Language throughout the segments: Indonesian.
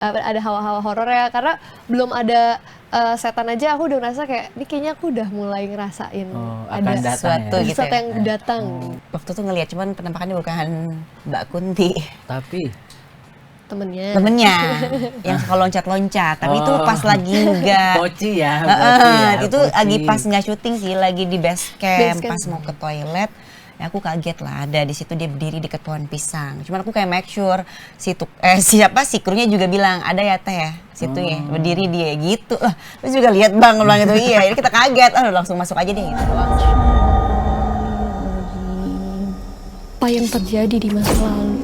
ada hawa-hawa horor ya, karena belum ada setan aja aku udah ngerasa kayak, ini kayaknya aku udah mulai ngerasain ada sesuatu ya? gitu Sesuatu ya? yang datang. Waktu itu ngelihat cuman penampakannya bukan Mbak Kunti. Tapi Temennya. Yang suka loncat-loncat, tapi itu pas lagi enggak. Poci ya, poci ya, Itu poci. lagi pas nggak syuting sih, lagi di base camp, Base camp. pas mau ke toilet. Ya aku kaget lah, ada di situ dia berdiri deket pohon pisang. Cuman aku kayak make sure si krunya juga bilang ada ya teh ya, situ ya berdiri dia gitu. Terus juga lihat bang bilang gitu, iya. Ini kita kaget, langsung masuk aja deh gitu doang. Apa yang terjadi di masa lalu?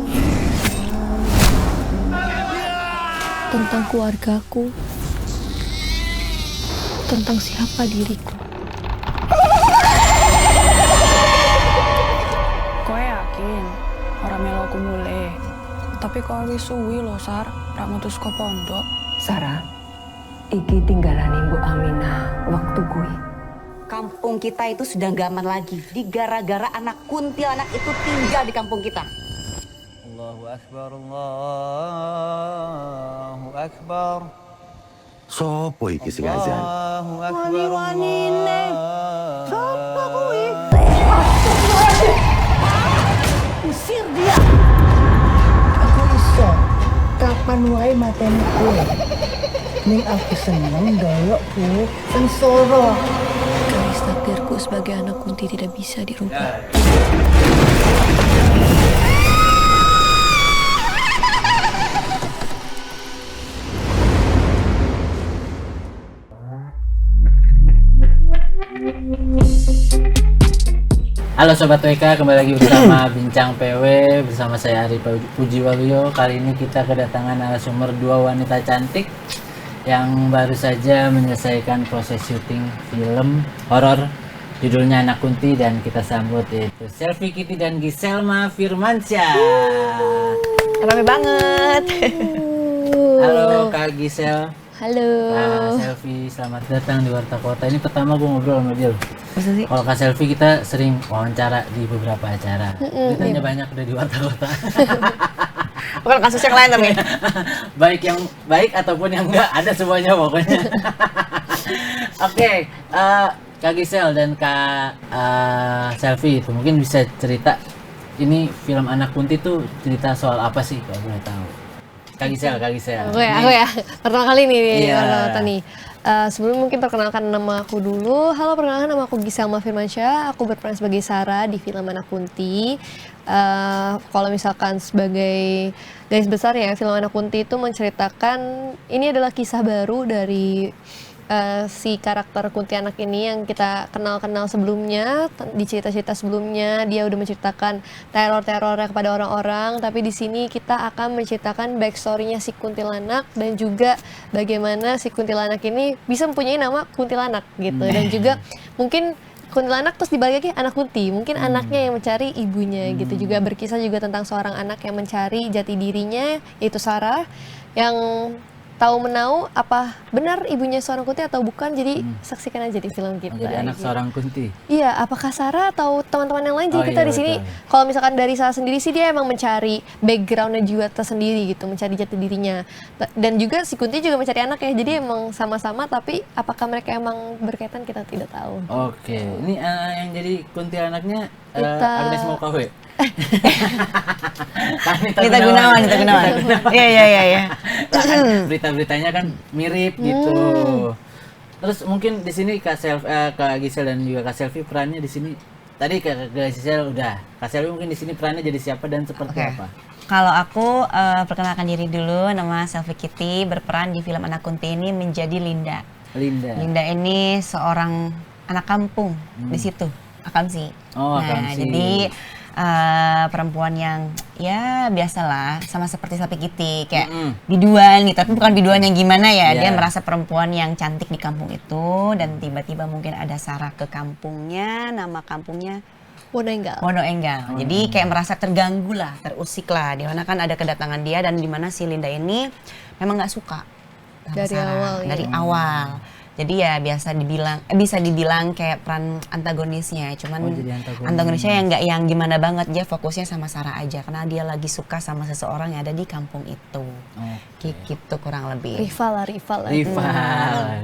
Tentang keluargaku. Tentang siapa diriku. Kowe yakin ora melu aku mulai. Tapi kowe wis suwi lho, Sar, ra mutus ko pondok. Sarah, iki tinggalan Ibu Aminah waktu kuwi. Kampung kita itu sudah gak aman lagi. Gara-gara anak kuntilanak itu tinggal di kampung kita. Allahu Akbar, Allahu Akbar. Sopo iki sing azan? Allahu Akbar. Wani-wanine. Sopo kuwi? Usir dia. Aku iso kapan wae mateni kowe. Ning aku seneng dolok ku sengsara. Garis takdirku sebagai anak Kunti tidak bisa dirubah. Halo Sobat WK, kembali lagi bersama Bincang PW bersama saya Ari Pujiwaluyo. Kali ini kita kedatangan narasumber dua wanita cantik yang baru saja menyelesaikan proses syuting film horor judulnya Anak Kunti, dan kita sambut yaitu Selvi Kitty dan Giselma Firmansyah. Rame banget. Halo Kak Gisel. Halo. Kak Selvi, selamat datang di Warta Kota. Ini pertama gue ngobrol sama dia loh. Masa sih? Kalau Kak Selvi kita sering wawancara di beberapa acara. Ditanya banyak udah di Warta Kota. Bukan kasus yang lain tapi. Baik yang baik ataupun yang enggak, ada semuanya pokoknya. Oke, Kak Gisel dan Kak Selvi itu mungkin bisa cerita, ini film Anak Kunti tuh cerita soal apa sih kalau boleh tahu? Kak Gisel. Aku ya. Pertama kali nih Iya. Warta nih. Sebelum mungkin perkenalkan nama aku dulu. Halo, perkenalkan nama aku Giselma Firmansyah. Aku berperan sebagai Sarah di film Anak Kunti. Kalau misalkan sebagai garis besar ya, film Anak Kunti itu menceritakan, ini adalah kisah baru dari si karakter kuntilanak ini yang kita kenal sebelumnya. Di cerita-cerita sebelumnya dia udah menceritakan teror-terornya kepada orang-orang, tapi di sini kita akan menceritakan backstory-nya si kuntilanak dan juga bagaimana si kuntilanak ini bisa mempunyai nama kuntilanak gitu. Dan juga mungkin kuntilanak terus dibalik lagi anak kunti, mungkin anaknya yang mencari ibunya gitu. Juga berkisah juga tentang seorang anak yang mencari jati dirinya, yaitu Sarah, yang tahu menau apa benar ibunya seorang kunti atau bukan. Jadi saksikan aja di film kita. Jadi anak gitu. seorang Kunti. Iya, apakah Sarah atau teman-teman yang lain? Jadi Oh kita iya, di sini, betul. kalau misalkan dari Sarah sendiri sih dia emang mencari backgroundnya juga tersendiri gitu, mencari jati dirinya. Dan juga si Kunti juga mencari anak ya. Jadi emang sama-sama, tapi apakah mereka emang berkaitan kita tidak tahu. Oke, ini yang jadi kuntilanaknya Kita- Agnes Mokawe. Nita Gunawan. Iya. Berita-beritanya kan mirip gitu. Terus mungkin di sini Kak Gisel dan juga Kak Selvi perannya di sini. Tadi Kak Gisel udah. Kak Selvi mungkin di sini perannya jadi siapa dan seperti Oke. apa? Kalau aku perkenalkan diri dulu, nama Selvi Kitty, berperan di film Anak Kunti ini menjadi Linda. Linda. Linda ini seorang anak kampung di situ, Akamsi. Oh, Nah, Akamsi. jadi perempuan yang ya biasalah, sama seperti Selvi Kitty, kayak biduan gitu, tapi bukan biduan yang gimana ya. Yeah. Dia merasa perempuan yang cantik di kampung itu, dan tiba-tiba mungkin ada Sarah ke kampungnya, nama kampungnya Wonoenggal. Wono Enggal. Jadi kayak merasa terganggu lah, terusik lah. Di mana kan ada kedatangan dia, dan di mana si Linda ini memang nggak suka sama Dari Sarah. awal, Dari iya. awal. Jadi ya bisa dibilang kayak peran antagonisnya, cuman Oh, jadi antagonis. antagonisnya yang nggak yang gimana banget, dia fokusnya sama Sarah aja karena dia lagi suka sama seseorang yang ada di kampung itu. Kayak gitu kurang lebih. Rival lah. Rival,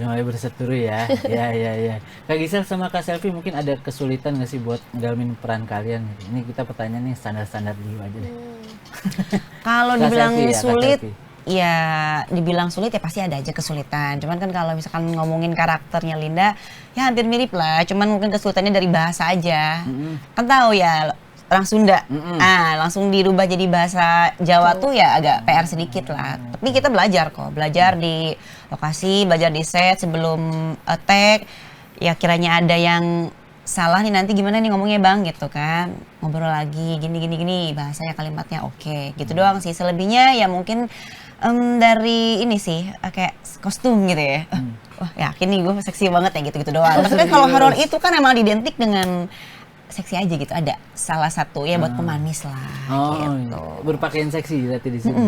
mulai berseteru ya. Ya. Kak Gisel sama Kak Selvi mungkin ada kesulitan nggak sih buat ngalamin peran kalian? Ini kita pertanyaan nih standar-standar dulu aja deh. Kalau Kak dibilang Selvi ya, Kak sulit, Selvi. ya dibilang sulit ya pasti ada aja kesulitan. Cuman kan kalau misalkan ngomongin karakternya Linda, ya hampir mirip lah. Cuman mungkin kesulitannya dari bahasa aja. Kan tahu ya orang Sunda, langsung dirubah jadi bahasa Jawa tuh ya agak PR sedikit lah. Tapi kita belajar kok, belajar di lokasi, belajar di set sebelum take. Ya kiranya ada yang salah nih nanti gimana nih ngomongnya bang gitu kan, ngobrol lagi gini bahasanya kalimatnya oke gitu doang sih. Selebihnya ya mungkin dari ini sih kayak kostum gitu ya. Wah yakin nih gue seksi banget ya gitu doang. Tapi kan kalau horor itu kan emang identik dengan seksi aja gitu, ada salah satu ya buat pemanis lah gitu. Berpakaian seksi berarti di sini.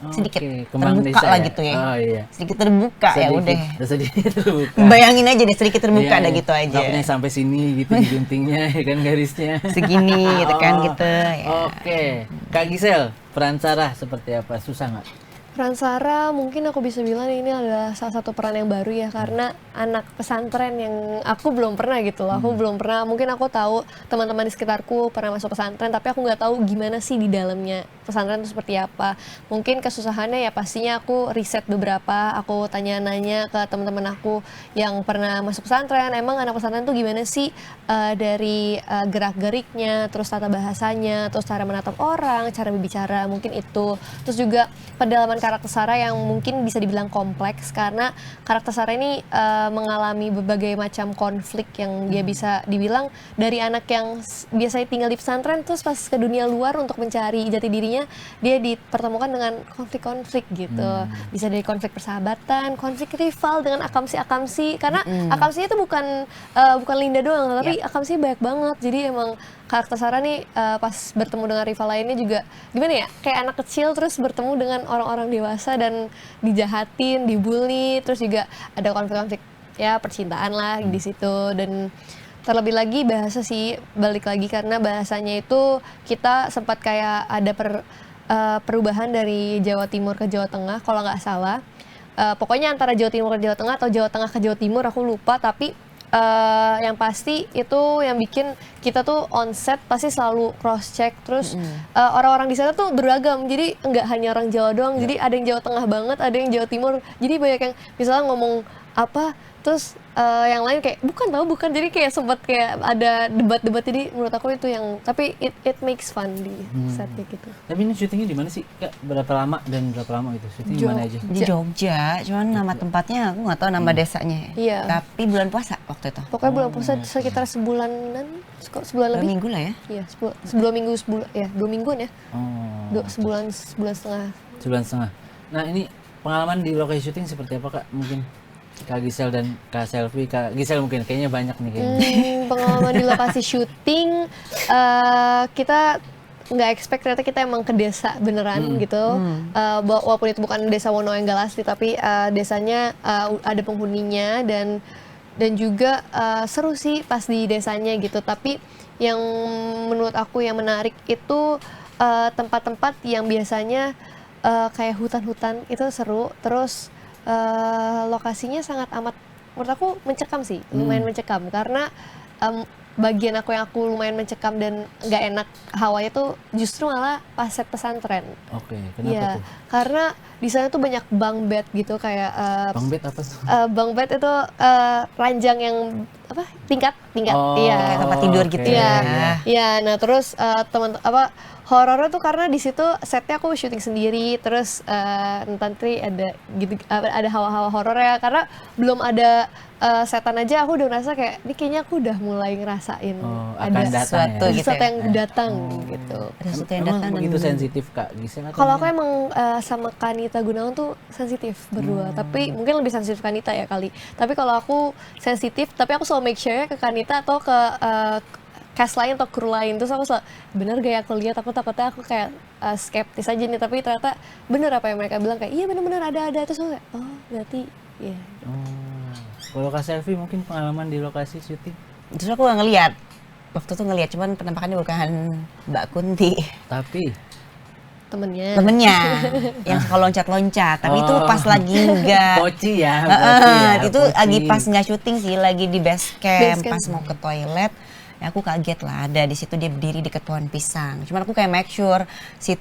Sedikit Kembang terbuka desa lah ya? gitu ya. Oh iya. Sedikit terbuka ya udah. Sedikit terbuka. Bayangin aja deh sedikit terbuka Iya, ada iya. gitu aja. Takutnya sampai sini gitu di guntingnya ya kan garisnya. Segini gitu kan Oh, gitu ya. Oke. Kak Gisel, peran Sarah seperti apa? Susah nggak? Peran Sarah mungkin aku bisa bilang ini adalah salah satu peran yang baru ya, karena anak pesantren yang aku belum pernah gitu loh. Aku belum pernah, mungkin aku tahu teman-teman di sekitarku pernah masuk pesantren, tapi aku nggak tahu gimana sih di dalamnya pesantren itu seperti apa. Mungkin kesusahannya ya pastinya aku riset beberapa, aku tanya-nanya ke teman-teman aku yang pernah masuk pesantren, emang anak pesantren tuh gimana sih dari gerak-geriknya, terus tata bahasanya, terus cara menatap orang, cara berbicara, mungkin itu. Terus juga pendalaman karakter Sarah yang mungkin bisa dibilang kompleks, karena karakter Sarah ini mengalami berbagai macam konflik yang dia bisa dibilang dari anak yang biasanya tinggal di pesantren terus pas ke dunia luar untuk mencari jati dirinya, dia dipertemukan dengan konflik-konflik gitu. Bisa dari konflik persahabatan, konflik rival dengan akamsi-akamsi, karena akamsinya itu bukan Linda doang, tapi akamsinya banyak banget. Jadi emang karakter Sarah nih pas bertemu dengan rival lainnya juga gimana ya, kayak anak kecil terus bertemu dengan orang-orang dewasa dan dijahatin, dibully, terus juga ada konflik-konflik ya percintaan lah di situ. Dan terlebih lagi bahasa sih, balik lagi karena bahasanya itu kita sempat kayak ada perubahan dari Jawa Timur ke Jawa Tengah kalau nggak salah. Pokoknya antara Jawa Timur ke Jawa Tengah atau Jawa Tengah ke Jawa Timur aku lupa, tapi yang pasti itu yang bikin kita tuh on set pasti selalu cross check. Terus orang-orang di sana tuh beragam, jadi nggak hanya orang Jawa doang, jadi ada yang Jawa Tengah banget, ada yang Jawa Timur, jadi banyak yang misalnya ngomong apa terus yang lain kayak bukan, jadi kayak sempat kayak ada debat-debat. Jadi menurut aku itu yang, tapi it makes fun di setnya gitu. Tapi ini syutingnya di mana sih? Kak, berapa lama gitu? Syuting di mana aja? Di Jogja, cuman nama tempatnya aku nggak taw nama desanya. Iya. Tapi bulan puasa waktu itu. Pokoknya bulan puasa sekitar sebulanan, sebulan 2 lebih. minggu lah ya. Iya, sebulan minggu, ya 2 mingguan ya. Sebulan setengah. Sebulan setengah. Nah ini pengalaman di lokasi syuting seperti apa Kak? Mungkin Kak Gisel dan Kak Selvi. Kak Gisel mungkin kayaknya banyak nih kayaknya. Pengalaman di lokasi syuting, kita nggak expect ternyata kita emang ke desa beneran gitu. Walaupun itu bukan desa Wonoenggal asli, tapi desanya ada penghuninya dan juga seru sih pas di desanya gitu. Tapi yang menurut aku yang menarik itu tempat-tempat yang biasanya kayak hutan-hutan itu seru. Terus lokasinya sangat amat menurut aku mencekam sih, lumayan mencekam, karena bagian aku yang aku lumayan mencekam dan nggak enak hawanya tuh justru malah pas set pesantren. Oke, kenapa Ya, tuh? karena di sana tuh banyak bunk bed gitu, kayak Bang Bet apa tuh? bunk bed itu ranjang yang apa tingkat. Oh, Iya. Kayak tempat tidur gitu oke, Iya, iya. iya. Nah terus horornya tuh karena di situ setnya aku syuting sendiri, terus nanti ada gitu, ada hawa-hawa horor ya, karena belum ada setan aja aku udah ngerasa kayak ini kayaknya aku udah mulai ngerasain akan ada datang sesuatu ya? gitu sesuatu ya? yang datang gitu. Ada sesuatu yang Emang datang dan begitu sensitif Kak Gisel? atau Kalau aku gimana? emang sama Kanita Gunawan tuh sensitif berdua, tapi mungkin lebih sensitif Kanita ya kali. Tapi kalau aku sensitif, tapi aku selalu make sure ke Kanita atau ke cast lain atau kru lain. Terus aku selalu, bener gak ya aku lihat, aku takutnya aku kayak skeptis aja nih, tapi ternyata bener apa yang mereka bilang, kayak iya bener-bener ada. Terus aku kayak, oh berarti iya. Kalau Kak Selvi mungkin pengalaman di lokasi syuting. Justru aku gak ngeliat. Waktu itu ngeliat, cuman penampakannya bukan Mbak Kunti. Tapi Temennya. Yang suka loncat-loncat. Tapi itu Oh. pas lagi nggak. Poci ya, berarti ya, Itu Poci. lagi pas nggak syuting sih, lagi di base camp. Base camp. Pas mau ke toilet. Ya aku kaget lah, ada di situ dia berdiri deket pohon pisang. Cuman aku kayak make sure si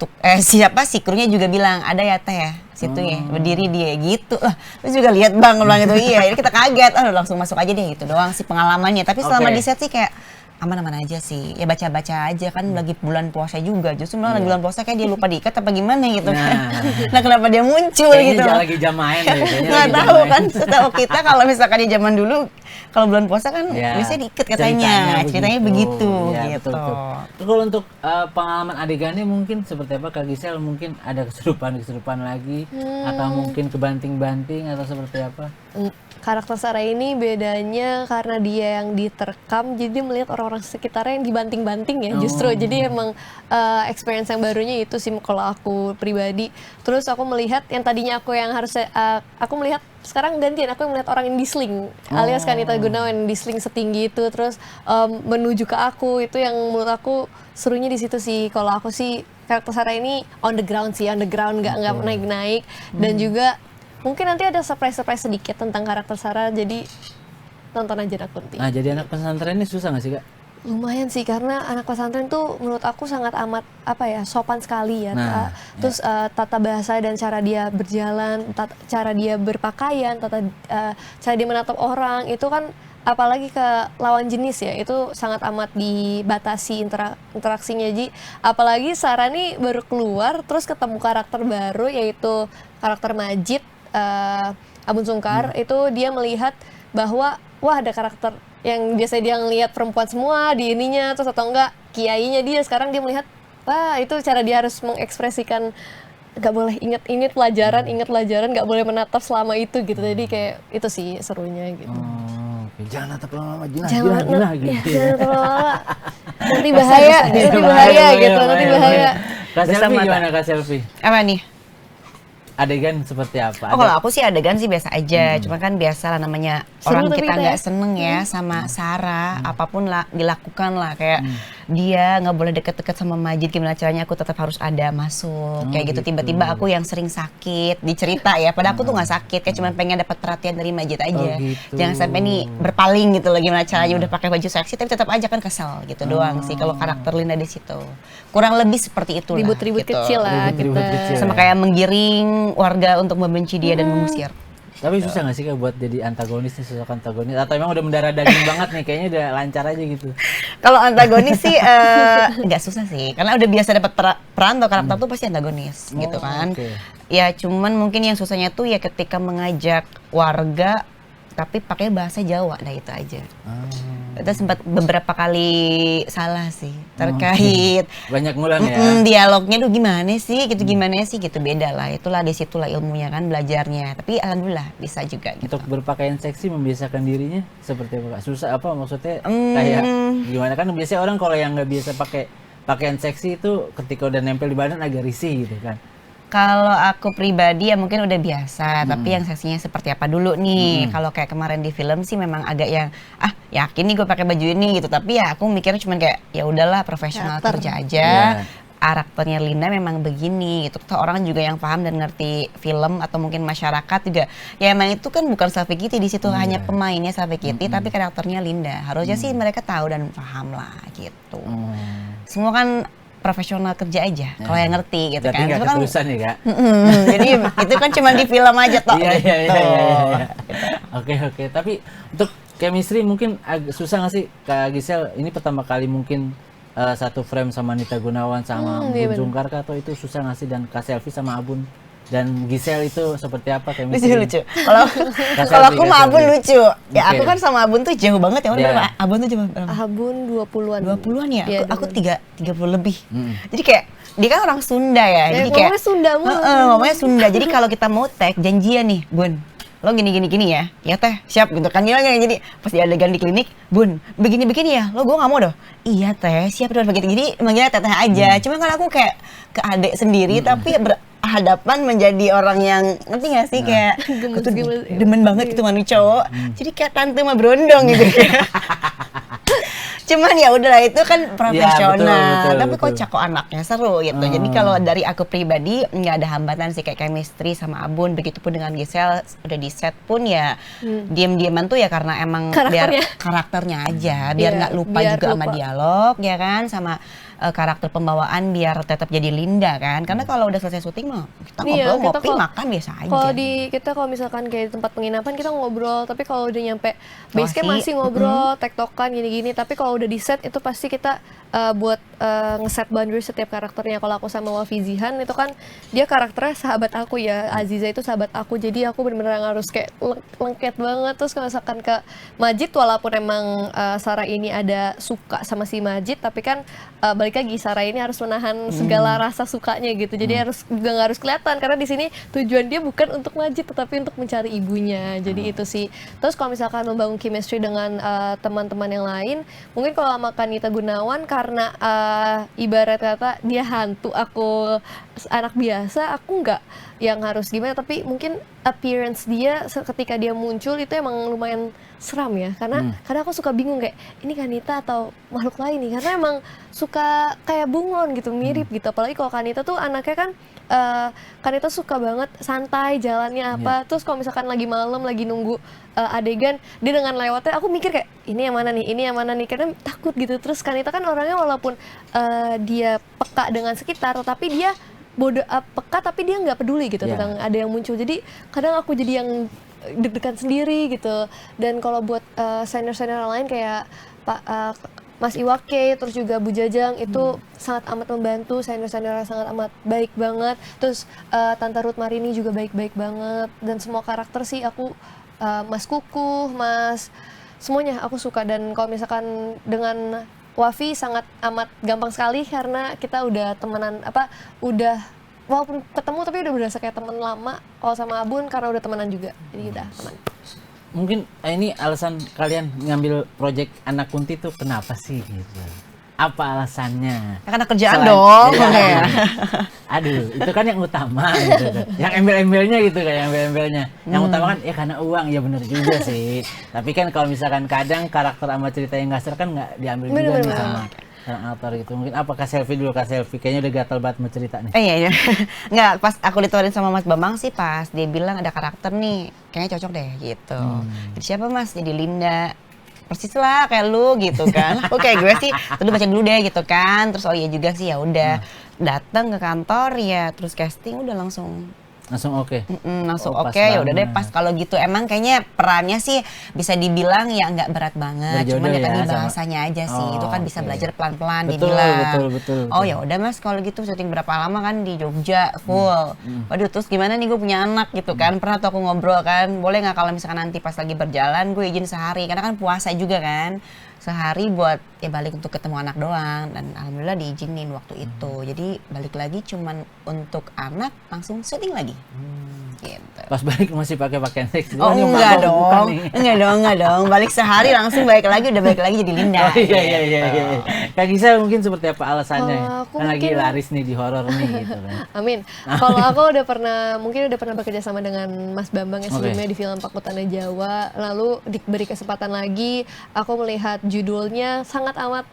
krunya juga bilang ada ya teh situ ya berdiri dia gitu. Lah, terus juga lihat bang bilang itu iya. Jadi kita kaget, langsung masuk aja deh gitu doang sih pengalamannya. Tapi selama Oke. di set sih kayak aman-aman aja sih. Ya baca-baca aja kan lagi bulan puasa juga. Justru malah lagi bulan puasa kayak dia lupa diikat apa gimana gitu. Nah kenapa dia muncul kayaknya gitu? lagi jam main deh, kayaknya Nggak lagi jam tahu main. kan, setahu kita kalau misalkan di zaman dulu kalau bulan puasa kan Ya, biasanya diikat katanya, ceritanya begitu Ya, gitu. betul. Terus kalau untuk pengalaman adegannya mungkin seperti apa Kak Gisel? Mungkin ada kesurupan lagi atau mungkin kebanting-banting atau seperti apa? Karakter Sarah ini bedanya karena dia yang diterkam, jadi dia melihat orang-orang sekitarnya yang dibanting-banting ya justru. Jadi emang experience yang barunya itu sih kalau aku pribadi. Terus aku melihat yang tadinya aku yang harus aku melihat sekarang gantian, aku yang melihat orang yang disling alias Kanita Gunawan yang disling setinggi itu terus menuju ke aku. Itu yang menurut aku serunya di situ sih. Kalau aku sih karakter Sarah ini on the ground nggak naik-naik. Dan juga mungkin nanti ada surprise sedikit tentang karakter Sarah, jadi tonton aja Nakunti. Nah, jadi anak pesantren ini susah nggak sih Kak? Lumayan sih, karena anak pesantren tuh menurut aku sangat amat sopan sekali ya. Nah, Terus tata bahasa dan cara dia berjalan, cara dia berpakaian, cara dia menatap orang itu kan, apalagi ke lawan jenis ya, itu sangat amat dibatasi interaksinya. Jadi apalagi Sarah nih baru keluar terus ketemu karakter baru yaitu karakter Majid, Abun Sungkar. Itu dia melihat bahwa wah ada karakter yang biasanya dia ngelihat perempuan semua di ininya, terus atau enggak kiainya dia, sekarang dia melihat wah itu cara dia harus mengekspresikan nggak boleh ingat pelajaran nggak boleh menatap selama itu gitu. Jadi kayak itu sih serunya gitu. Oke. Jangan natap lama-lama, jinah Jangan gitu. jangan terlalu nanti bahaya gitu, nanti bahaya. Kak Besar Selvi mata. gimana Kak Selvi? Apa nih? Adegan seperti apa? Oh, kalau aku sih adegan sih biasa aja, cuma kan biasa lah namanya Seru orang tapi kita kita nggak ya. seneng ya sama Sarah, apapun lah dilakukan lah kayak dia nggak boleh deket-deket sama Majid, gimana caranya aku tetap harus ada masuk kayak gitu. Tiba-tiba aku yang sering sakit dicerita ya, padahal aku tuh nggak sakit, kayak cuma pengen dapat perhatian dari Majid aja. gitu. Jangan sampai nih berpaling gitu loh, gimana caranya udah pakai baju seksi tapi tetap aja kan kesel gitu doang sih kalau karakter Linda di situ. Kurang lebih seperti itu lah. Ribut-ribut gitu. kecil lah Ribut-ribut kita. kecil. Sama kayak menggiring warga untuk membenci dia dan mengusir. Tapi susah nggak sih Kak buat jadi antagonis nih, sosok antagonis? Atau emang udah mendarah daging banget nih, kayaknya udah lancar aja gitu? Kalau antagonis sih nggak susah sih, karena udah biasa dapat peran atau karakter tuh pasti antagonis gitu kan. oke. Ya cuman mungkin yang susahnya tuh ya ketika mengajak warga tapi pakai bahasa Jawa, nah itu aja. Itu sempat beberapa kali salah sih terkait Banyak ngulang ya? dialognya tuh gimana sih gitu, beda lah. Itulah disitulah ilmunya kan, belajarnya. Tapi alhamdulillah bisa juga gitu. Untuk berpakaian seksi membiasakan dirinya seperti apa Kak? Susah apa maksudnya? Kayak gimana kan biasanya orang kalau yang nggak biasa pakai pakaian seksi itu ketika udah nempel di badan agak risih gitu kan? Kalau aku pribadi ya mungkin udah biasa, tapi yang seksinya seperti apa dulu nih. Kalau kayak kemarin di film sih memang agak yang yakin nih gue pakai baju ini gitu. Tapi ya aku mikirnya cuman kayak ya udahlah profesional kerja aja. Karakternya Linda memang begini gitu. Toh orang juga yang paham dan ngerti film atau mungkin masyarakat juga. Ya emang itu kan bukan Selvi Kitty di situ, hanya pemainnya Selvi Kitty tapi karakternya Linda. Harusnya sih mereka tahu dan paham lah gitu. Semua kan profesional kerja aja kalau yang ngerti gitu Berarti kan. nggak Itu kan keterusan ya Kak? jadi itu kan cuma di film aja toh. Iya, gitu. iya. Oke. Tapi untuk chemistry mungkin agak susah nggak sih Kak Gisel? Ini pertama kali mungkin satu frame sama Nita Gunawan sama iya Abun Sungkar atau itu susah nggak sih? Dan Kak Selvi sama Abun dan Gisel itu seperti apa chemistry? Lucu. Kalau aku sama Abun lucu. Ya Oke. aku kan sama Abun tuh jauh banget ya. Iya. Berapa? Abun tuh jauh berapa? Abun 20-an. 20-an ya? Iya, Aku 20-an. 30 lebih. Jadi kayak dia kan orang Sunda ya. Jadi kayak ngomongnya Sunda mulu. ngomongnya Sunda. Jadi kalau kita mau tag janjian nih, Bun. Lo gini ya. Ya teh, siap gitu kan. Jadi pas di adegan di klinik, Bun, begini ya. Lo gue nggak mau doh. Iya teh, siap doh begitu. Jadi manggilnya teteh aja. Cuma kan aku kayak ke adek sendiri tapi berhadapan menjadi orang yang ngerti gak sih kayak aku tuh demen banget itu manusia cowok. Jadi kayak tante mah berondong gitu. Cuman ya udahlah itu kan profesional. betul, Tapi betul. kocak kok anaknya seru gitu. Jadi kalau dari aku pribadi nggak ada hambatan sih kayak chemistry sama Abun. Begitupun dengan Giselle udah di set pun ya diam-diaman tuh ya karena emang biar karakternya aja, biar nggak lupa biar juga sama lupa. dialog ya kan, sama karakter pembawaan biar tetap jadi Linda kan. Karena kalau udah selesai syuting mah kita Iya, ngobrol, kita ngopi, kalau- makan biasa aja. Kalau misalkan kayak di tempat penginapan kita ngobrol, tapi kalau udah nyampe base camp Lokasi, masih ngobrol, tektokan gini-gini. Tapi kalau udah di set itu pasti kita buat ngeset boundary setiap karakternya. Kalau aku sama Wafi Zihan itu kan dia karakternya sahabat aku ya, Aziza itu sahabat aku. Jadi aku bener-bener harus kayak lengket banget. Terus kalau misalkan ke Majid, walaupun emang Sarah ini ada suka sama si Majid, tapi kan balik lagi Sarah ini harus menahan segala rasa sukanya gitu. Jadi harus juga nggak harus kelihatan karena di sini tujuan dia bukan untuk Majid tetapi untuk mencari ibunya. Jadi itu sih. Terus kalau misalkan membangun chemistry dengan teman-teman yang lain, mungkin kalau sama Kanita Gunawan karena ibarat kata dia hantu, aku anak biasa, aku nggak yang harus gimana, tapi mungkin appearance dia ketika dia muncul itu emang lumayan seram ya, karena kadang aku suka bingung kayak ini Kanita atau makhluk lain nih, karena emang suka kayak bunglon gitu, mirip gitu. Apalagi kalau Kanita tuh anaknya kan Kanita suka banget santai jalannya apa. Terus kalau misalkan lagi malam lagi nunggu adegan dia dengan lewatnya, aku mikir kayak ini yang mana nih, karena takut gitu. Terus Kanita kan orangnya walaupun dia peka dengan sekitar, tapi dia peka tapi dia nggak peduli gitu tentang ada yang muncul. Jadi kadang aku jadi yang deg-degan sendiri gitu. Dan kalau buat senior-senior lain kayak Mas Iwake, terus juga Bu Jajang itu sangat amat membantu, senior-senior sangat amat baik banget. Terus Tante Ruth Marini juga baik-baik banget. Dan semua karakter sih aku, Mas Kukuh, semuanya aku suka. Dan kalau misalkan dengan Wafi sangat amat gampang sekali karena kita udah temenan, udah walaupun ketemu tapi udah berasa kayak teman lama. Kalau sama Abun karena udah temenan juga, jadi kita teman. Mungkin ini alasan kalian ngambil project Anak Kunti tuh kenapa sih gitu? Apa alasannya? Karena kerjaan Selain- dong. Iya. Ya. Aduh, itu kan yang utama gitu kan. Yang embel-embelnya gitu kan, yang embel-embelnya. Yang utama kan ya karena uang, ya bener juga sih. Tapi kan kalau misalkan kadang karakter sama cerita yang nggak seru kan nggak diambil juga nih Bener-bener. sama aktor gitu. Mungkin apa Kak Selfie dulu, Kak Selfie. Kayaknya udah gatal banget mau cerita nih. Iya. Nggak, pas aku ditawarin sama Mas Bambang sih pas dia bilang ada karakter nih, kayaknya cocok deh gitu. Jadi siapa Mas? Jadi Linda. Persis lah kayak lu gitu kan. Aku kayak gue sih, tadi baca dulu deh gitu kan. Terus oh iya juga sih, ya udah datang ke kantor ya, terus casting udah langsung Oke. langsung Oh, pas oke, ya udah deh banget. pas kalau gitu. Emang kayaknya perannya sih bisa dibilang ya nggak berat banget, Berjodoh cuman ya ya tadi sama- bahasanya aja sih. Itu kan bisa oke. belajar pelan-pelan Betul, dibilang. betul. Oh ya udah Mas, kalau gitu syuting berapa lama kan di Jogja full. Waduh, terus gimana nih gue punya anak gitu kan. Pernah tuh aku ngobrol kan, boleh nggak kalau misalkan nanti pas lagi berjalan gue izin sehari, karena kan puasa juga kan. Sehari buat ya balik untuk ketemu anak doang, dan alhamdulillah diizinin waktu itu. Jadi balik lagi cuman untuk anak, langsung syuting lagi. Gitu. Pas balik masih pakai pakaian seksi. Oh ini enggak bukan dong, nih. enggak dong. Balik sehari langsung balik lagi, udah balik lagi jadi Linda. Oh iya. Kak Gisel mungkin seperti apa alasannya? Kalau aku Kan lagi mungkin- laris nih di horor nih gitu kan. Amin. Kalau aku udah pernah bekerja sama dengan Mas Bambang yang Oke. sebelumnya di film Pakutannya Jawa. Lalu diberi kesempatan lagi, aku melihat judulnya sangat amat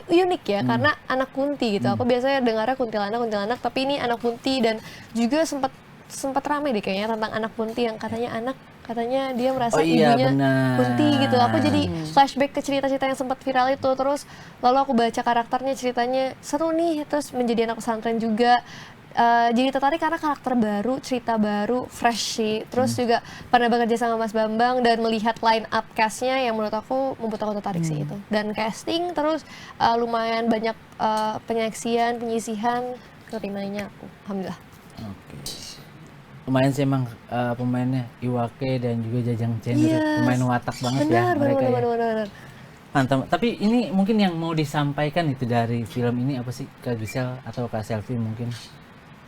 unik ya, karena anak kunti gitu. Aku biasanya dengarnya kuntilanak, tapi ini anak kunti. Dan juga sempat rame deh kayaknya tentang anak kunti yang katanya dia merasa Oh iya, ibunya benar. kunti gitu. Aku jadi flashback ke cerita-cerita yang sempat viral itu. Terus lalu aku baca karakternya, ceritanya seru nih. Terus menjadi anak pesantren juga. Jadi tertarik karena karakter baru, cerita baru, fresh sih. Terus juga pernah bekerja sama Mas Bambang dan melihat line up cast-nya yang menurut aku membuat aku tertarik sih itu. Dan casting terus lumayan banyak penyisihan, keterimanya aku. Alhamdulillah. Oke. Lumayan sih emang pemainnya Iwake dan juga Jajang Chen itu Yes. pemain watak banget ya mereka ya. Benar. Mantap. Tapi ini mungkin yang mau disampaikan itu dari film ini apa sih Kak Gisel atau Kak Selfie mungkin?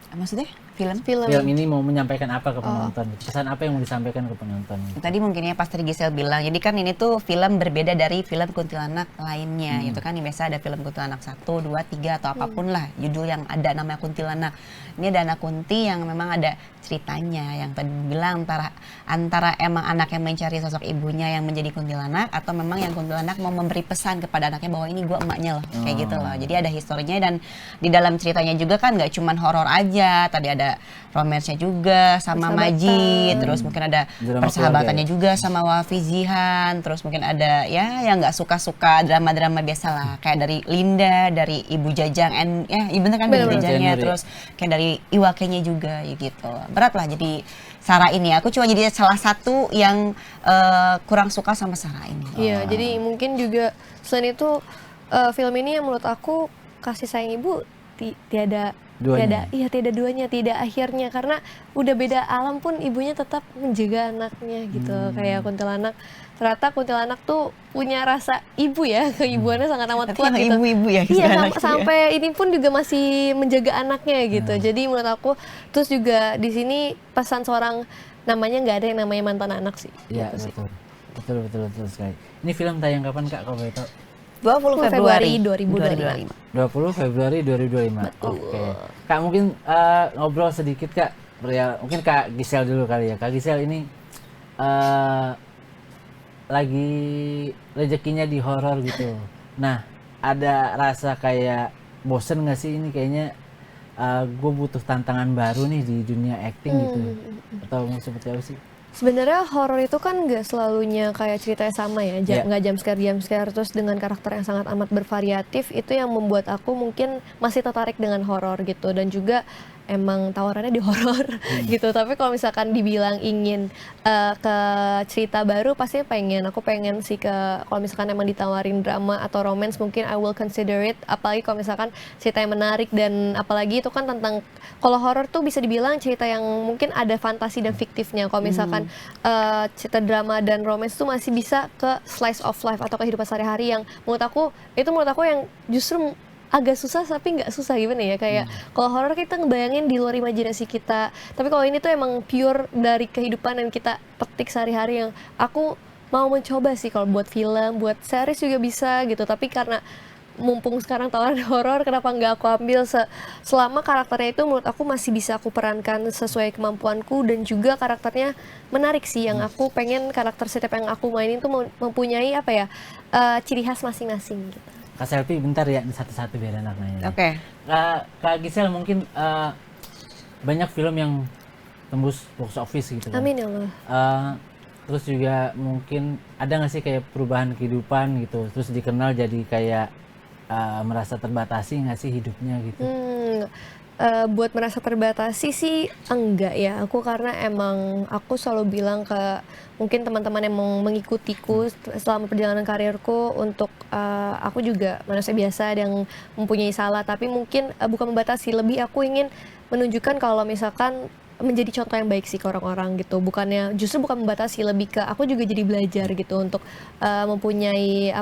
Maksudnya? film. Film ini mau menyampaikan apa ke penonton? Pesan apa yang mau disampaikan ke penonton? Tadi mungkin ya Pastor Gisel bilang, jadi kan ini tuh film berbeda dari film kuntilanak lainnya, gitu kan. Biasa ada film kuntilanak 1, 2, 3 atau apapun lah judul yang ada namanya kuntilanak. Ini ada anak kunti yang memang ada ceritanya, yang tadi bilang antara emang anak yang mencari sosok ibunya yang menjadi kuntilanak, atau memang yang kuntilanak mau memberi pesan kepada anaknya bahwa ini gue emaknya loh, kayak gitu loh. Jadi ada historinya, dan di dalam ceritanya juga kan nggak cuman horor aja, tadi ada romance-nya juga sama Majid, terus mungkin ada Drama persahabatannya juga sama Wafi Zihan, terus mungkin ada ya yang nggak suka-suka drama-drama biasa lah, kayak dari Linda, dari Ibu Jajang, iya bener kan Ibu Jajangnya, terus kayak dari Iwakenya juga ya gitu. Berat lah jadi Sarah ini. Aku cuma jadi salah satu yang kurang suka sama Sarah ini. Iya, jadi mungkin juga selain itu film ini yang menurut aku kasih sayang ibu tiada duanya, tidak akhirnya, karena udah beda alam pun ibunya tetap menjaga anaknya gitu. Kayak kuntilanak, ternyata kuntilanak tuh punya rasa ibu ya, keibuannya sangat amat kuat gitu. Ibu-ibu ya. Iya, sampai ini pun juga masih menjaga anaknya gitu. Jadi menurut aku, terus juga di sini pesan seorang, namanya nggak ada yang namanya mantan anak sih. Iya, gitu betul sekali. Ini film tayang kapan Kak, kalau boleh tahu? 20 Februari 2025. 20 Februari 2025. Oke. Kak, mungkin ngobrol sedikit Kak. Ya, mungkin Kak Gisel dulu kali ya. Kak Gisel ini lagi rezekinya di horor gitu. Nah, ada rasa kayak bosen nggak sih ini kayaknya gue butuh tantangan baru nih di dunia acting gitu. Atau seperti apa sih? Sebenarnya horor itu kan nggak selalunya kayak ceritanya sama ya, nggak jump scare terus dengan karakter yang sangat amat bervariatif. Itu yang membuat aku mungkin masih tertarik dengan horor gitu, dan juga emang tawarannya di horor gitu. Tapi kalau misalkan dibilang ingin ke cerita baru, pasti aku pengen sih kalau misalkan emang ditawarin drama atau romance, mungkin I will consider it. Apalagi kalau misalkan cerita yang menarik, dan apalagi itu kan tentang, kalau horor tuh bisa dibilang cerita yang mungkin ada fantasi dan fiktifnya. Kalau misalkan cerita drama dan romance tuh masih bisa ke slice of life atau kehidupan sehari-hari, yang menurut aku yang justru agak susah, tapi nggak susah gimana ya, kayak kalau horor kita ngebayangin di luar imajinasi kita, tapi kalau ini tuh emang pure dari kehidupan dan kita petik sehari-hari, yang aku mau mencoba sih kalau buat film, buat series juga bisa gitu. Tapi karena mumpung sekarang tawaran horor, kenapa nggak aku ambil selama karakternya itu menurut aku masih bisa aku perankan sesuai kemampuanku, dan juga karakternya menarik sih. Yang aku pengen karakter setiap yang aku mainin tuh mempunyai ciri khas masing-masing gitu. Kak Selvi bentar ya, satu-satu biar enak nanya. Oke. Kak Gisel, mungkin banyak film yang tembus box office gitu kan. Amin ya Allah. Terus juga mungkin ada nggak sih kayak perubahan kehidupan gitu, terus dikenal jadi kayak merasa terbatasi nggak sih hidupnya gitu? Buat merasa terbatasi sih enggak ya aku, karena emang aku selalu bilang ke mungkin teman-teman yang mau mengikutiku selama perjalanan karirku, untuk aku juga manusia biasa yang mempunyai salah, tapi mungkin bukan membatasi, lebih aku ingin menunjukkan kalau misalkan menjadi contoh yang baik sih ke orang-orang gitu, justru bukan membatasi, lebih ke aku juga jadi belajar gitu untuk mempunyai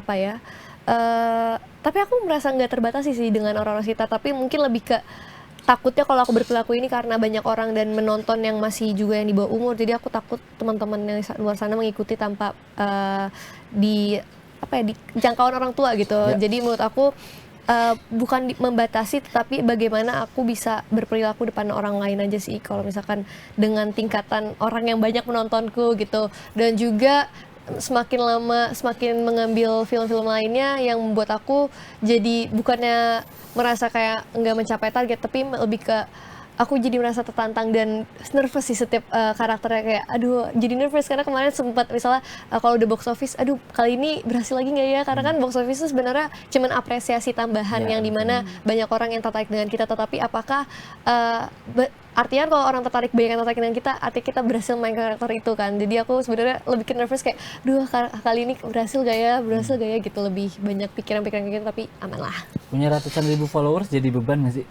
tapi aku merasa nggak terbatasi sih dengan orang-orang sekitar, tapi mungkin lebih ke takutnya kalau aku berperilaku ini karena banyak orang dan menonton yang masih juga yang di bawah umur, jadi aku takut teman-teman yang di luar sana mengikuti tanpa di jangkauan orang tua gitu. Jadi menurut aku bukan membatasi, tetapi bagaimana aku bisa berperilaku depan orang lain aja sih, kalau misalkan dengan tingkatan orang yang banyak menontonku gitu. Dan juga semakin lama semakin mengambil film-film lainnya yang membuat aku jadi bukannya merasa kayak nggak mencapai target, tapi lebih ke aku jadi merasa tertantang dan nervous sih setiap karakternya, kayak aduh jadi nervous karena kemarin sempat misalnya kalau udah box office, aduh kali ini berhasil lagi nggak ya, karena kan box office itu sebenarnya cuman apresiasi tambahan yang dimana banyak orang yang tertarik dengan kita, tetapi apakah artinya kalau orang tertarik banyak yang tertarik dengan kita, artinya kita berhasil main karakter itu kan. Jadi aku sebenarnya lebih ke nervous kayak, duh kali ini berhasil gak ya gitu, lebih banyak pikiran-pikiran kayak gitu, tapi aman lah. Punya ratusan ribu followers jadi beban nggak sih?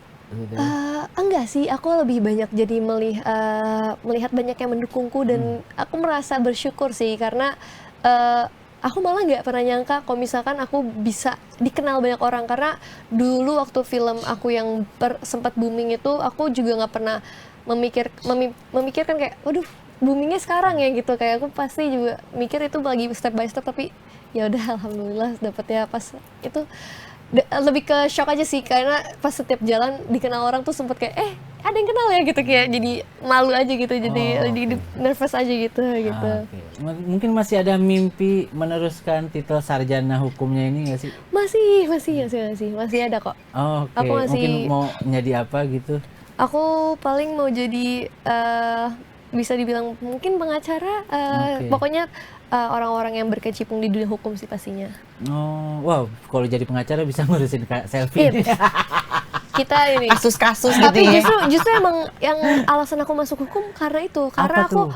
Enggak sih, aku lebih banyak jadi melihat banyak yang mendukungku, dan aku merasa bersyukur sih, karena aku malah nggak pernah nyangka kalau misalkan aku bisa dikenal banyak orang, karena dulu waktu film aku yang sempat booming itu aku juga nggak pernah memikirkan kayak, waduh boomingnya sekarang ya gitu, kayak aku pasti juga mikir itu lagi step by step, tapi ya udah alhamdulillah dapetnya pas itu lebih ke shock aja sih, karena pas setiap jalan dikenal orang tuh sempet kayak ada yang kenal ya gitu, kayak jadi malu aja gitu, jadi nervous aja gitu. Oke. Mungkin masih ada mimpi meneruskan titel sarjana hukumnya ini nggak sih? Masih ada kok. Oh, oke. Aku Mungkin mau jadi apa gitu? Aku paling mau jadi bisa dibilang mungkin pengacara, pokoknya orang-orang yang berkecimpung di dunia hukum sih pastinya. Oh, wow, kalau jadi pengacara bisa ngurusin Kak Selfie. Iya. Kita ini Kasus-kasus gitu tapi ya. justru emang yang alasan aku masuk hukum karena itu, karena aku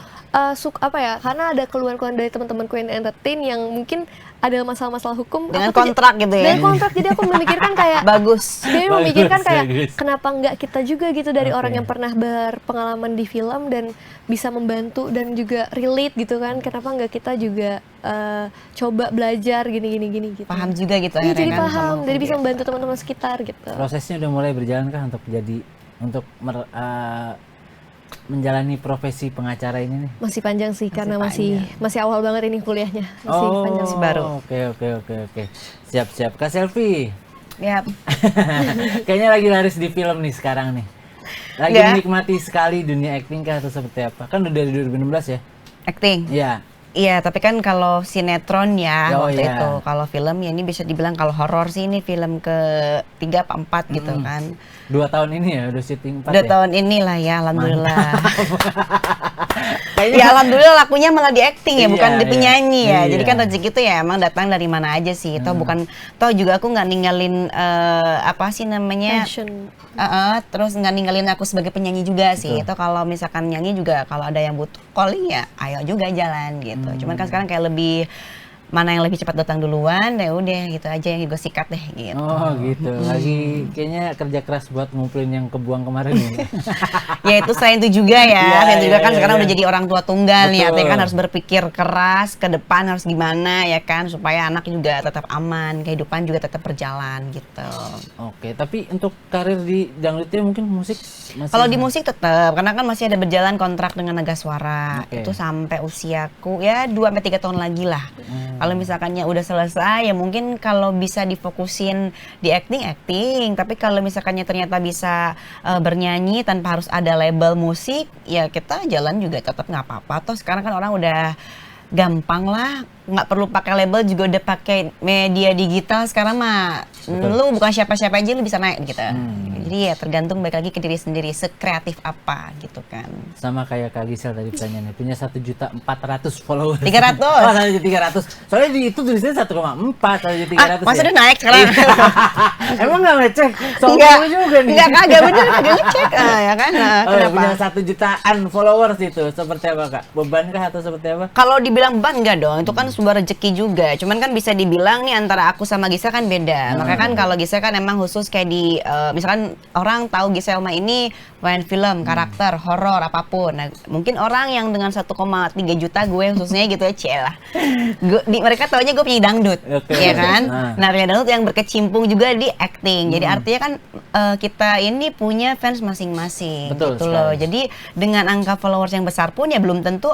karena ada keluhan-keluhan dari teman-temanku yang entertain yang mungkin ada masalah-masalah hukum Dengan aku kontrak gitu ya. dengan kontrak, jadi aku memikirkan kayak Bagus. dia memikirkan kayak Bagus. kenapa nggak kita juga gitu dari Oke. orang yang pernah berpengalaman di film dan bisa membantu dan juga relate gitu kan, kenapa nggak kita juga coba belajar gini gitu. Paham juga gitu Iya, akhirnya jadi kan sama paham, hukum jadi bisa gitu. membantu teman-teman sekitar gitu. Prosesnya udah mulai berjalan kah untuk menjalani profesi pengacara ini nih? Masih panjang sih, karena masih awal banget ini kuliahnya, masih panjang sih. baru. Oke. Siap. Kak Selfie. Ya, Kayaknya lagi laris di film nih sekarang nih. Lagi Nggak. menikmati sekali dunia acting kah atau seperti apa? Kan udah dari 2016 ya? acting. Iya. Iya, tapi kan kalau sinetron ya Oh, waktu iya. itu, kalau film ya ini bisa dibilang, kalau horor sih ini film ke-3 apa 4 gitu kan. 2 tahun ini ya udah syuting 4 Udah ya? tahun inilah ya, alhamdulillah. Kayaknya Ya alhamdulillah lakunya malah di acting ya, Iya, bukan di iya. penyanyi ya. Jadi Iya. kan rezeki itu ya emang datang dari mana aja sih. Toh juga aku nggak ninggalin apa sih namanya? Passion. Terus nggak ninggalin aku sebagai penyanyi juga sih. Betul. Itu kalau misalkan nyanyi juga, kalau ada yang butuh calling ya ayo juga jalan gitu. Cuman kan sekarang kayak lebih mana yang lebih cepat datang duluan, ya udah gitu aja yang gue sikat deh gitu. Oh gitu, lagi kayaknya kerja keras buat ngumpulin yang kebuang kemarin ya. Ya itu selain itu juga ya, Iya, saya juga iya, kan iya, sekarang iya. udah jadi orang tua tunggal nih, Betul. artinya kan harus berpikir keras ke depan harus gimana ya kan, supaya anak juga tetap aman, kehidupan juga tetap berjalan gitu. Oke, tapi untuk karir di dangdutnya mungkin musik masih... Kalau di musik tetap, karena kan masih ada berjalan kontrak dengan Naga Suara. Oke. Itu sampai usiaku ya 2-3 tahun lagi lah. Kalau misalkannya udah selesai ya mungkin kalau bisa difokusin di acting, tapi kalau misalkannya ternyata bisa bernyanyi tanpa harus ada label musik, ya kita jalan juga tetap nggak apa-apa. Toh sekarang kan orang udah gampang lah, nggak perlu pakai label, juga udah pakai media digital sekarang mah. Lu bukan siapa-siapa aja lu bisa naik gitu. Jadi ya tergantung balik lagi ke diri sendiri, sekreatif apa gitu kan. Sama kayak Kak Gisel tadi pertanyaannya, punya 1.400.000 followers. 300. Oh, 1.300. Soalnya di itu tulisnya 1,4, 1.300 Masa ya? udah naik sekarang? Emang nggak ngecek? Enggak, Soalnya juga nih. enggak, kagak bener, kagak ngecek. Ya kan, Oh, ya, kenapa? punya 1 jutaan followers itu seperti apa Kak? Bebankah atau seperti apa? Kalau dibilang beban enggak dong, itu kan sebuah rezeki juga. Cuman kan bisa dibilang nih antara aku sama Gisel kan beda. Makanya kan kalau Gisel kan emang khusus kayak di misalkan orang tahu Gisel mah ini main film, karakter, horor apapun. Nah, mungkin orang yang dengan 1,3 juta gue khususnya gitu ya, cielah. Mereka taunya gue penyanyi dangdut. Oke. Iya kan? Nah. Nah, penyanyi dangdut yang berkecimpung juga di acting. Jadi artinya kan kita ini punya fans masing-masing Betul gitu loh. sekali. Jadi dengan angka followers yang besar pun ya belum tentu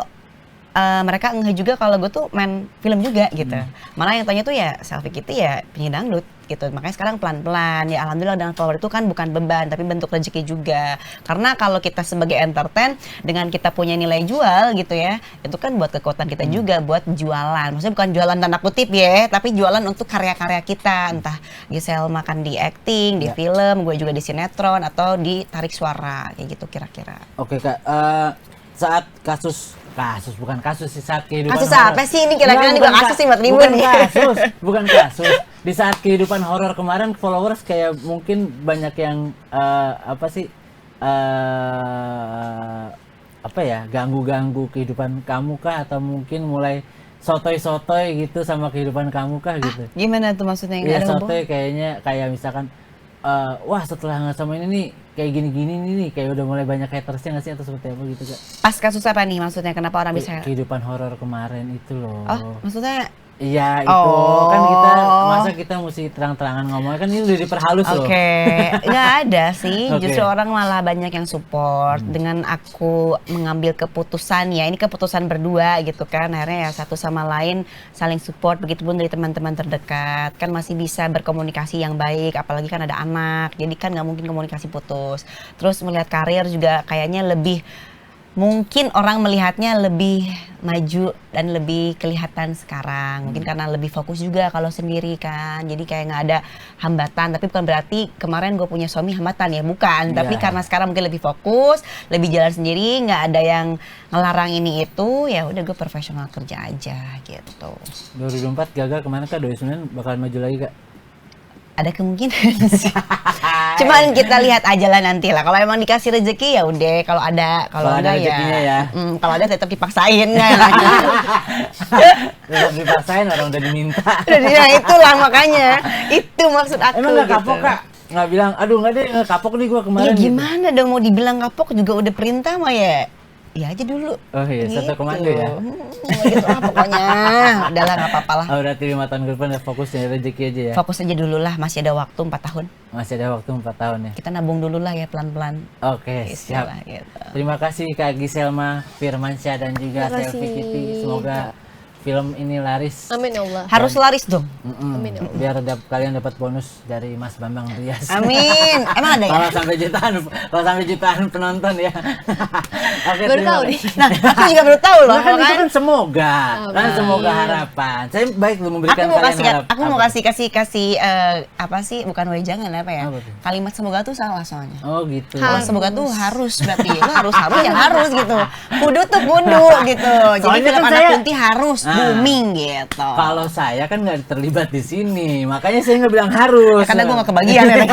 mereka ngeh juga kalau gue tuh main film juga gitu. Malah yang tanya tuh ya Selfie Kitty ya penyanyi dangdut gitu. Makanya sekarang pelan-pelan ya alhamdulillah dengan follower itu kan bukan beban tapi bentuk rezeki juga. Karena kalau kita sebagai entertain dengan kita punya nilai jual gitu ya, itu kan buat kekuatan kita juga buat jualan. Maksudnya bukan jualan tanda kutip ya, tapi jualan untuk karya-karya kita. Entah Gisel makan di acting, di film, gue juga di sinetron atau di tarik suara kayak gitu kira-kira. Oke Kak, saat bukan kasus sih, saat kehidupan Kasus horor. apa sih ini kira-kira Enggak, juga bukan kasus Kak. 5.000 bukan nih. bukan kasus. Di saat kehidupan horor kemarin followers kayak mungkin banyak yang ganggu-ganggu kehidupan kamu kah, atau mungkin mulai sotoy-sotoy gitu sama kehidupan kamu kah gitu. Gimana tuh maksudnya yang Iya, ada hubungan? sotoy kayaknya kayak misalkan wah setelah nggak sama ini nih kayak gini-gini nih kayak udah mulai banyak hatersnya nggak sih atau seperti apa gitu Kak? Pas kasus apa nih maksudnya? Kenapa orang bisa? Kehidupan horor kemarin itu loh. Oh, maksudnya Iya itu kan kita masa kita mesti terang-terangan ngomongnya kan ini udah diperhalus loh. Oke, nggak ada sih. Oke. Justru orang malah banyak yang support dengan aku mengambil keputusan ya. Ini keputusan berdua gitu kan. Akhirnya ya satu sama lain saling support. Begitupun dari teman-teman terdekat. Kan masih bisa berkomunikasi yang baik. Apalagi kan ada anak. Jadi kan nggak mungkin komunikasi putus. Terus melihat karir juga kayaknya lebih mungkin orang melihatnya lebih maju dan lebih kelihatan sekarang. Mungkin karena lebih fokus juga kalau sendiri kan. Jadi kayak nggak ada hambatan. Tapi bukan berarti kemarin gue punya suami hambatan ya, bukan. Tapi Iya. karena sekarang mungkin lebih fokus, lebih jalan sendiri, nggak ada yang ngelarang ini itu. Ya udah gue profesional kerja aja gitu. 2024 gagal kemana Kak? 2029 bakal maju lagi Kak? Ada kemungkinan sih. Cuman kita lihat aja lah nanti lah. Kalau emang dikasih rezeki ya udah. Kalau ada, Kalau ada enggak rezekinya ya. Kalau ada tetap dipaksain kan. Tetap dipaksain orang udah diminta. Ya itulah makanya. Itu maksud aku. Emang nggak gitu. kapok Kak? Nggak bilang, aduh nggak deh nggak kapok nih gua Ya kemarin. gitu. gimana dong mau dibilang kapok juga udah perintah mah ya. Ya aja dulu. Oh iya, satu komando ya. Gitu lah pokoknya. Udahlah nggak apa-apa lah. Oh, berarti 5 tahun ke depan udah fokus nyari rezeki aja ya? Fokus aja dulu lah. Masih ada waktu 4 tahun. Masih ada waktu 4 tahun ya? Kita nabung dulu lah ya pelan-pelan. Oke, siap. Istilah gitu. Terima kasih Kak Giselma Firmansyah dan juga Terima kasih, Selvi Kitty. Semoga film ini laris. Amin ya Allah. Harus laris dong. Mm-mm. Amin ya Allah. Biar kalian dapat bonus dari Mas Bambang Rias. Amin. Emang ada ya? Kalau sampai jutaan penonton ya. Oke, Baru terima tahu kasih. nih. Nah, aku juga baru tahu loh. Nah, kan itu makanya. kan semoga, kan Amin. semoga harapan. Saya baik loh memberikan Aku mau kalian kasih, harapan. aku mau kasih apa sih? Bukan wejangan apa ya? Apa tuh? Kalimat semoga tuh salah soalnya. Oh gitu. Kalau semoga tuh harus berarti lu harus ya harus gitu. Kudu tuh kudu gitu. Jadi Soalnya film kan anak saya- kunti harus Ah. booming gitu. Kalau saya kan nggak terlibat di sini, makanya saya nggak bilang harus. Ya, karena gue nggak kebagian ya.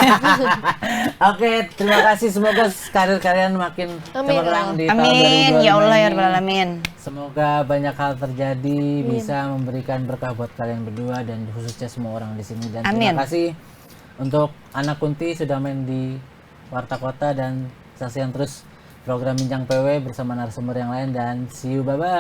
Oke, terima kasih. Semoga karir kalian makin Amin. cemerlang di tahun Amin 2025 ya Allah ya ini. rabbal alamin. Semoga banyak hal terjadi, bisa memberikan berkah buat kalian berdua dan khususnya semua orang di sini. Dan Amin. terima kasih untuk Anak Kunti sudah main di Warta Kota dan saksikan terus program Bincang PW bersama narasumber yang lain dan see you, bye bye.